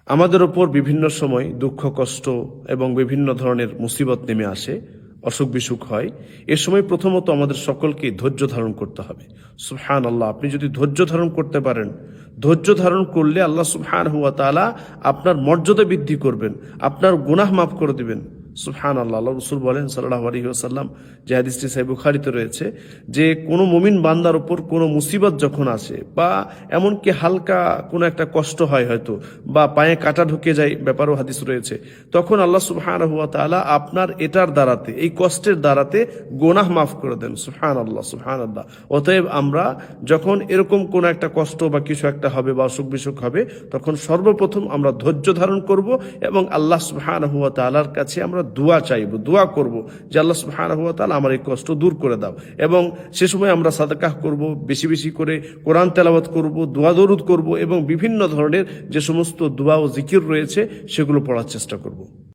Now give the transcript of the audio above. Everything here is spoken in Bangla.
আমাদের ওপর বিভিন্ন সময় দুঃখ কষ্ট এবং বিভিন্ন ধরনের মুসিবত নেমে আসে, অসুখ বিসুখ হয়। এ সময় প্রথমত আমাদের সকলকে ধৈর্য ধারণ করতে হবে। সুবহানাল্লাহ, আপনি যদি ধৈর্য ধারণ করতে পারেন, ধৈর্য ধারণ করলে আল্লাহ সুবহানাহু ওয়া তাআলা আপনার মর্যাদা বৃদ্ধি করবেন, আপনার গুনাহ মাফ করে দিবেন। সুবহানাল্লাহ, আল্লাহ রাসূল বলেন সাল্লাল্লাহু আলাইহি ওয়াসাল্লাম, যে হাদিসটি সহিহ বুখারীতে রয়েছে, যে কোনো মুমিন বান্দার উপর কোনো মুসিবত যখন আসে বা এমনকি হালকা কোনো একটা কষ্ট হয় হয়তো, বা পায়ে কাঁটা ঢুকে যায়, ব্যাপারও হাদিস রয়েছে, তখন আল্লাহ সুবহানাহু ওয়া তাআলা আপনার এটার দ্বারাতে, এই কষ্টের দ্বারাতে গুনাহ মাফ করে দেন। সুবহানাল্লাহ, সুবহানাল্লাহ। অতএব আমরা যখন এরকম কোনো একটা কষ্ট বা কিছু একটা হবে বা অসুখ বিসুখ হবে, তখন সর্বপ্রথম আমরা ধৈর্য ধারণ করব এবং আল্লাহ সুবহানাহু ওয়া তাআলার কাছে আমরা দোয়া চাইব, দোয়া করব যে আল্লাহ সুবহানাহু ওয়া তাআলা আমার এই কষ্ট দূর করে দাও। এবং সে সময় আমরা সাদকাহ করব, বেশি বেশি করে কোরআন তেলাওয়াত করব, দোয়া দরুদ করব এবং বিভিন্ন ধরনের যে সমস্ত দোয়া ও জিকির রয়েছে সেগুলো পড়ার চেষ্টা করব।